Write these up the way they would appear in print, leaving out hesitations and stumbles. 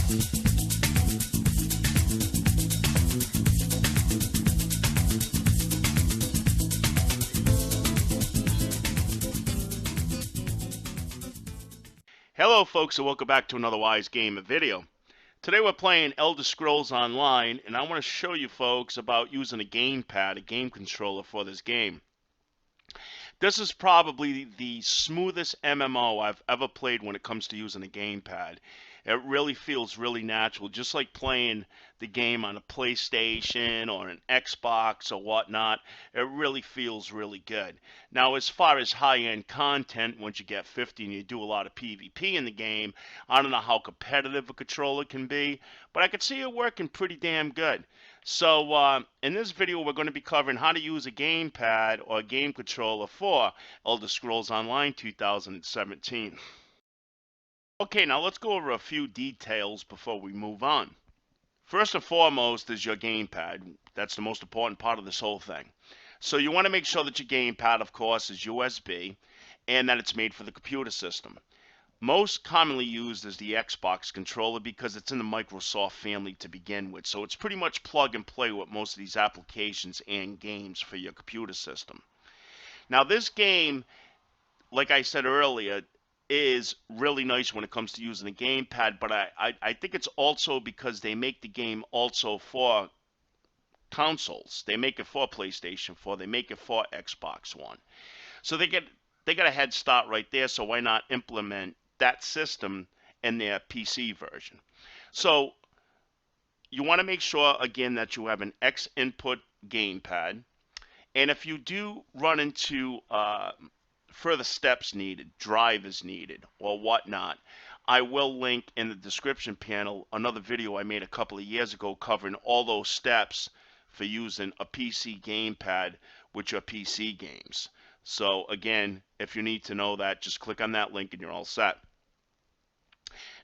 Hello folks, and welcome back to another Wise Game video. Today we're playing Elder Scrolls Online, and I want to show you folks about using a gamepad, a game controller for this game. This is probably the smoothest MMO I've ever played when it comes to using a gamepad. It really feels really natural, just like playing the game on a PlayStation or an Xbox or whatnot. It really feels really good. Now, as far as high-end content, once you get 50 and you do a lot of PvP in the game, I don't know how competitive a controller can be, but I could see it working pretty damn good. So in this video, we're going to be covering how to use a gamepad or a game controller for Elder Scrolls Online 2017. Okay, now let's go over a few details before we move on. First and foremost is your gamepad. That's the most important part of this whole thing. So you want to make sure that your gamepad, of course, is USB and that it's made for the computer system. Most commonly used is the Xbox controller because it's in the Microsoft family to begin with. So it's pretty much plug and play with most of these applications and games for your computer system. Now this game, like I said earlier, is really nice when it comes to using a gamepad, but I think it's also because they make the game also for consoles. They make it for PlayStation 4, they make it for Xbox One. So they got a head start right there, so why not implement that system in their PC version? So you want to make sure, again, that you have an X input gamepad, and if you do run into further steps needed, drivers needed, or whatnot, I will link in the description panel another video I made a couple of years ago covering all those steps for using a PC gamepad with your PC games. So again, if you need to know that, just click on that link and you're all set.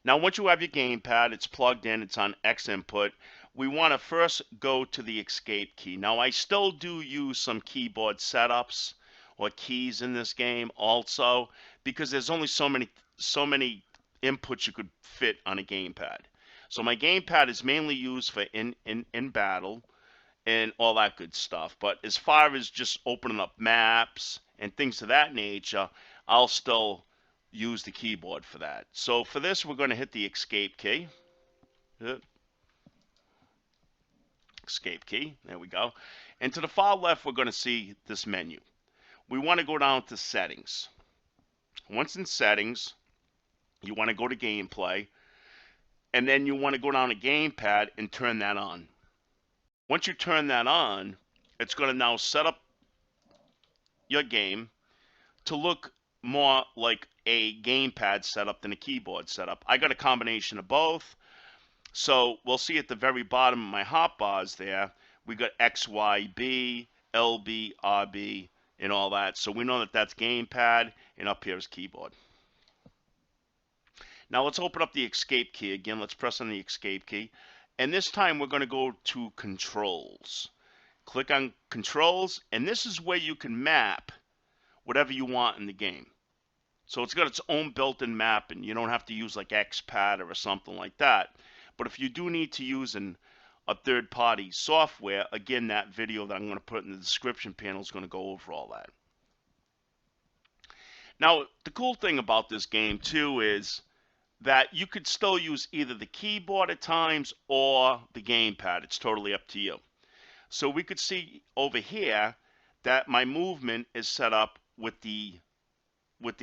Now once you have your gamepad, it's plugged in, it's on X input, we want to first go to the escape key. Now I still do use some keyboard setups or keys in this game also, because there's only so many inputs you could fit on a gamepad. So my gamepad is mainly used for in battle and all that good stuff. But as far as just opening up maps and things of that nature, I'll still use the keyboard for that. So for this, we're going to hit the escape key. Escape key, there we go. And to the far left, we're going to see this menu. We want to go down to settings. Once in settings, you want to go to gameplay, and then you want to go down to gamepad and turn that on. Once you turn that on, it's going to now set up your game to look more like a gamepad setup than a keyboard setup. I got a combination of both. So we'll see at the very bottom of my hotbars there, we got X, Y, B, LB, RB, and all that. So we know that that's gamepad, and up here is keyboard. Now let's open up the escape key again. Let's press on the escape key. And this time we're going to go to controls. Click on controls, and this is where you can map whatever you want in the game. So it's got its own built-in map, and you don't have to use like XPad or something like that. But if you do need to use a third-party software, again, that video that I'm going to put in the description panel is going to go over all that. Now, the cool thing about this game, too, is that you could still use either the keyboard at times or the gamepad. It's totally up to you. So we could see over here that my movement is set up with the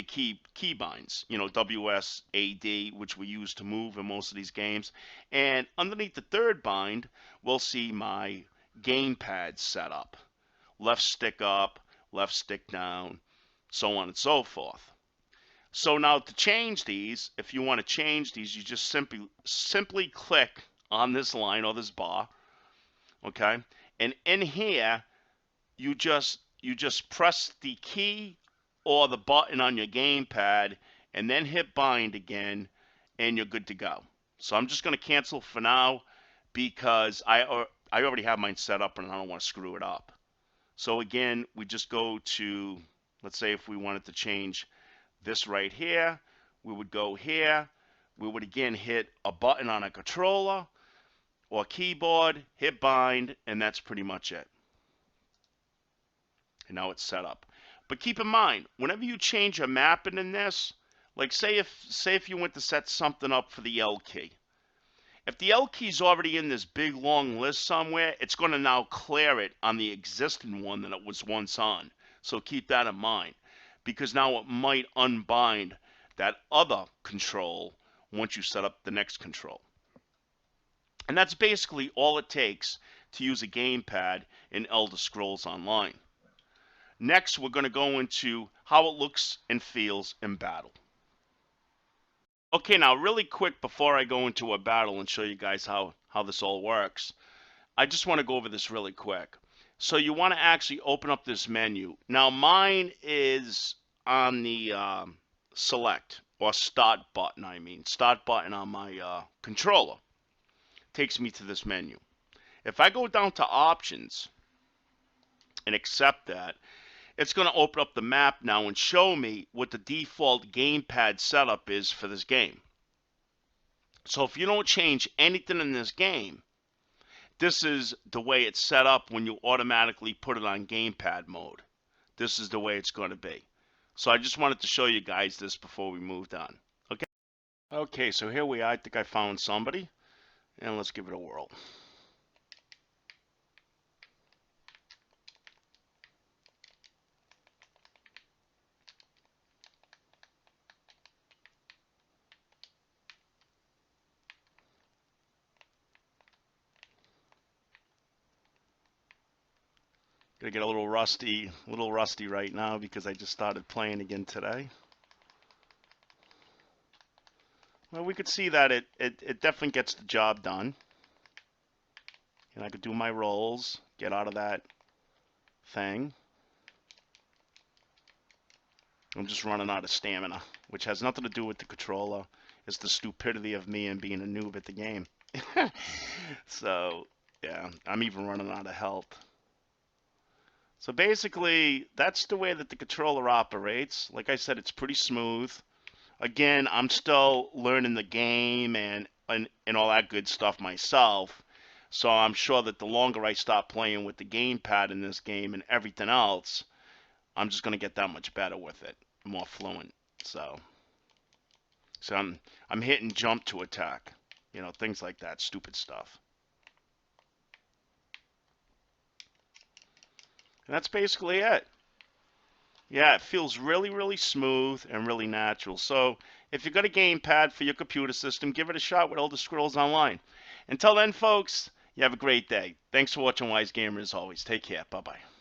key binds, you know, WSAD, which we use to move in most of these games. And underneath the third bind, we'll see my gamepad setup. Left stick up, left stick down, so on and so forth. So now to change these, if you want to change these, you just simply click on this line or this bar, okay? And in here, you just press the key or the button on your gamepad and then hit bind again, and you're good to go. So I'm just going to cancel for now because I already have mine set up and I don't want to screw it up. So again, we just go to, let's say if we wanted to change this right here, we would go here, we would again hit a button on a controller or keyboard, hit bind, and that's pretty much it. And now it's set up. But keep in mind, whenever you change your mapping in this, like say if you went to set something up for the L key. If the L key is already in this big long list somewhere, it's going to now clear it on the existing one that it was once on. So keep that in mind, because now it might unbind that other control once you set up the next control. And that's basically all it takes to use a gamepad in Elder Scrolls Online. Next, we're going to go into how it looks and feels in battle. Okay, now really quick before I go into a battle and show you guys how this all works, I just want to go over this really quick. So you want to actually open up this menu. Now mine is on the select or start button, start button on my controller. Takes me to this menu. If I go down to options and accept that, it's going to open up the map now and show me what the default gamepad setup is for this game. So if you don't change anything in this game, this is the way it's set up when you automatically put it on gamepad mode. This is the way it's going to be. So I just wanted to show you guys this before we moved on. Okay. Okay, so here we are. I think I found somebody. And let's give it a whirl. Gonna get a little rusty right now because I just started playing again today. Well, we could see that it definitely gets the job done. And I could do my rolls, get out of that thing. I'm just running out of stamina, which has nothing to do with the controller. It's the stupidity of me and being a noob at the game. So, yeah, I'm even running out of health. So basically, that's the way that the controller operates. Like I said, it's pretty smooth. Again, I'm still learning the game and all that good stuff myself. So I'm sure that the longer I stop playing with the gamepad in this game and everything else, I'm just going to get that much better with it, more fluent. So I'm hitting jump to attack, you know, things like that, stupid stuff. And that's basically it. Yeah, it feels really, really smooth and really natural. So if you've got a gamepad for your computer system, give it a shot with Elder Scrolls Online. Until then, folks, you have a great day. Thanks for watching Wise Gamer as always. Take care. Bye-bye.